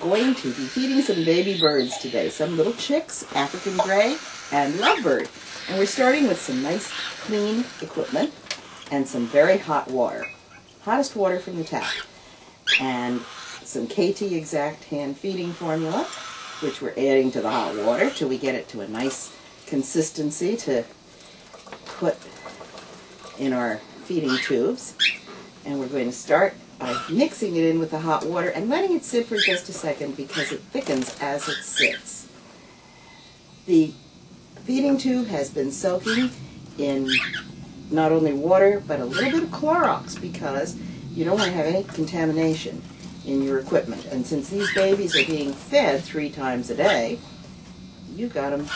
going to be feeding some baby birds today, some little chicks, African gray, and lovebird. And we're starting with some nice clean equipment and some very hot water. Hottest water from the tap. And some KT Exact hand feeding formula, which we're adding to the hot water till we get it to a nice consistency to put in our feeding tubes. And we're going to start by mixing it in with the hot water and letting it sit for just a second because it thickens as it sits. The feeding tube has been soaking in not only water but a little bit of Clorox because you don't want to have any contamination in your equipment. And since these babies are being fed 3 times a day, you got them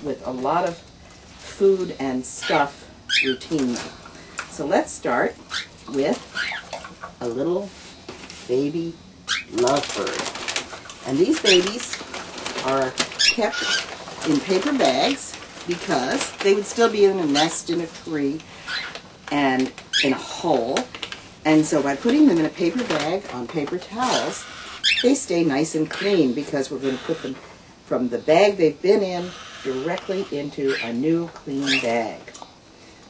with a lot of food and stuff routinely. So let's start with a little baby lovebird. And these babies are kept in paper bags because they would still be in a nest in a tree and in a hole. And so by putting them in a paper bag on paper towels, they stay nice and clean because we're going to put them from the bag they've been in directly into a new clean bag.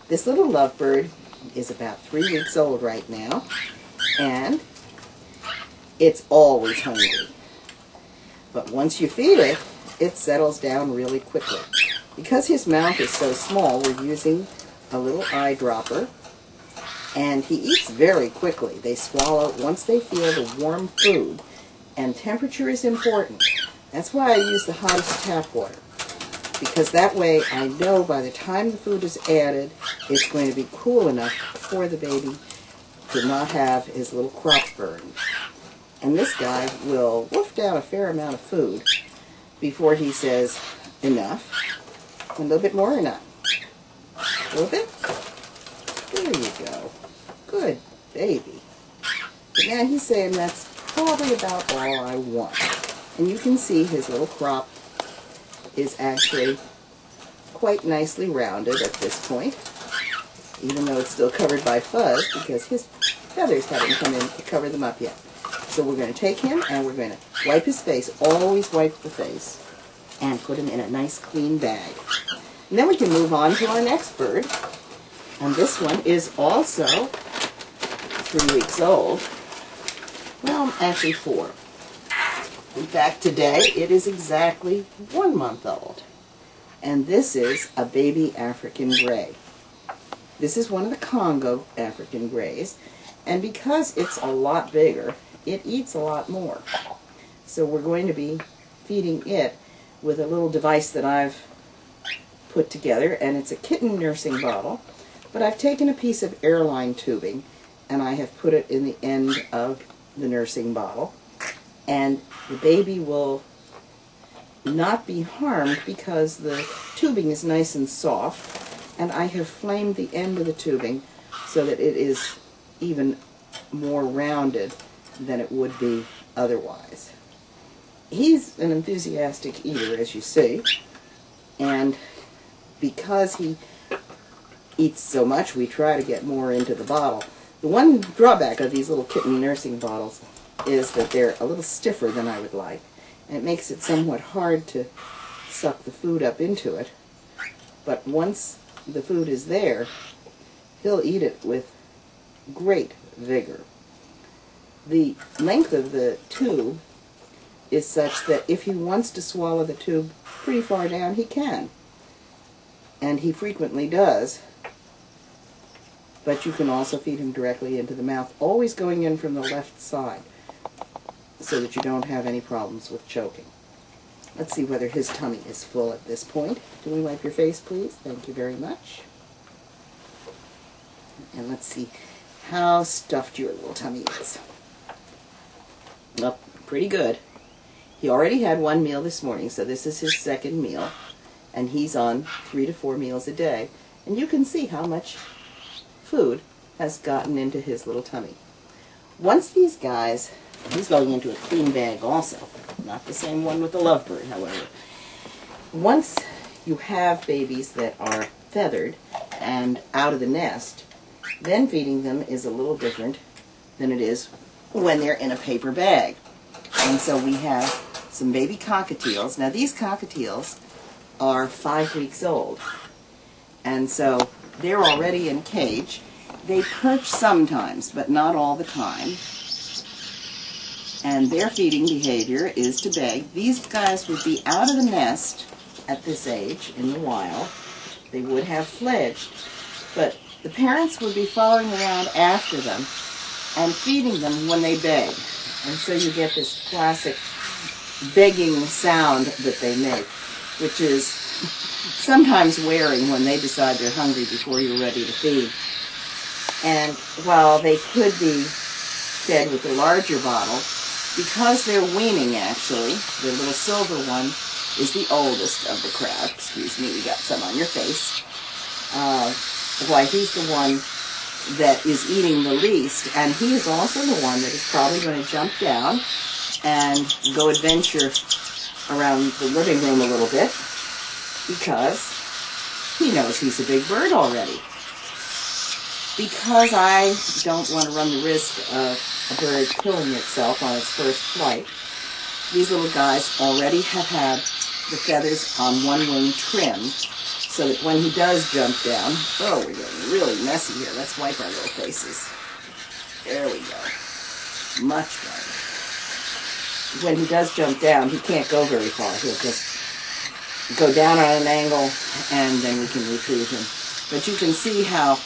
This little lovebird is about 3 weeks old right now, and it's always hungry. But once you feed it, it settles down really quickly. Because his mouth is so small, we're using a little eyedropper, and he eats very quickly. They swallow once they feel the warm food, and temperature is important. That's why I use the hottest tap water, because that way I know by the time the food is added, it's going to be cool enough for the baby to not have his little crop burned. And this guy will wolf down a fair amount of food before he says enough. A little bit more or not? A little bit? There you go. Good baby. But now he's saying that's probably about all I want. And you can see his little crop is actually quite nicely rounded at this point, even though it's still covered by fuzz because his feathers haven't come in to cover them up yet. So we're going to take him and we're going to wipe his face, always wipe the face, and put him in a nice clean bag. And then we can move on to our next bird. And this one is also 3 weeks old. Well, actually 4. In fact, today it is exactly 1 month old. And this is a baby African gray. This is one of the Congo African grays. And because it's a lot bigger, it eats a lot more. So we're going to be feeding it with a little device that I've put together, and it's a kitten nursing bottle. But I've taken a piece of airline tubing and I have put it in the end of the nursing bottle. And the baby will not be harmed because the tubing is nice and soft, and I have flamed the end of the tubing so that it is even more rounded than it would be otherwise. He's an enthusiastic eater, as you see, and because he eats so much, we try to get more into the bottle. The one drawback of these little kitten nursing bottles is that they're a little stiffer than I would like, and it makes it somewhat hard to suck the food up into it. But once the food is there, he'll eat it with great vigor. The length of the tube is such that if he wants to swallow the tube pretty far down, he can. And he frequently does. But you can also feed him directly into the mouth, always going in from the left side, so that you don't have any problems with choking. Let's see whether his tummy is full at this point. Can we wipe your face, please? Thank you very much. And let's see how stuffed your little tummy is. Well, pretty good. He already had 1 meal this morning, so this is his 2nd meal. And he's on 3 to 4 meals a day. And you can see how much food has gotten into his little tummy. Once these guys, he's going into a clean bag also, not the same one with the lovebird, however. Once you have babies that are feathered and out of the nest, then feeding them is a little different than it is when they're in a paper bag. And so we have some baby cockatiels. Now these cockatiels are 5 weeks old. And so they're already in a cage. They perch sometimes, but not all the time. And their feeding behavior is to beg. These guys would be out of the nest at this age in the wild. They would have fledged, but the parents would be following around after them and feeding them when they beg. And so you get this classic begging sound that they make, which is sometimes wearing when they decide they're hungry before you're ready to feed. And while they could be fed with a larger bottle, because they're weaning actually, the little silver one is the oldest of the crowd. Excuse me, you got some on your face. Why, he's the one that is eating the least, and he is also the one that is probably going to jump down and go adventure around the living room a little bit, because he knows he's a big bird already. Because I don't want to run the risk of a bird killing itself on its first flight, these little guys already have had the feathers on one wing trimmed, so that when he does jump down, oh, we're getting really messy here. Let's wipe our little faces. There we go. Much better. When he does jump down, he can't go very far. He'll just go down on an angle, and then we can retrieve him. But you can see how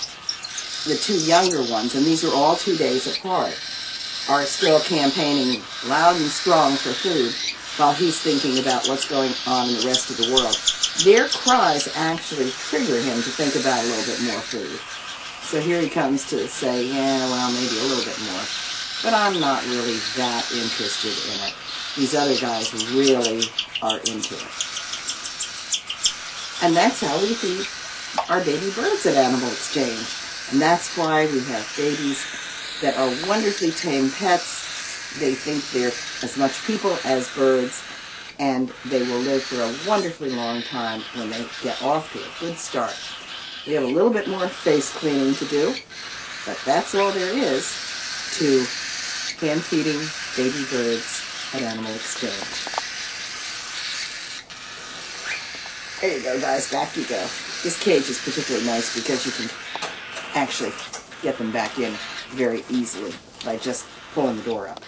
the two younger ones, and these are all 2 days apart, are still campaigning loud and strong for food while he's thinking about what's going on in the rest of the world. Their cries actually trigger him to think about a little bit more food. So here he comes to say, yeah, well, maybe a little bit more. But I'm not really that interested in it. These other guys really are into it. And that's how we feed our baby birds at Animal Exchange. And that's why we have babies that are wonderfully tame pets. They think they're as much people as birds, and they will live for a wonderfully long time when they get off to a good start. We have a little bit more face cleaning to do, but that's all there is to hand feeding baby birds at Animal Exchange. There you go, guys, back you go. This cage is particularly nice because you can actually get them back in very easily by just pulling the door up.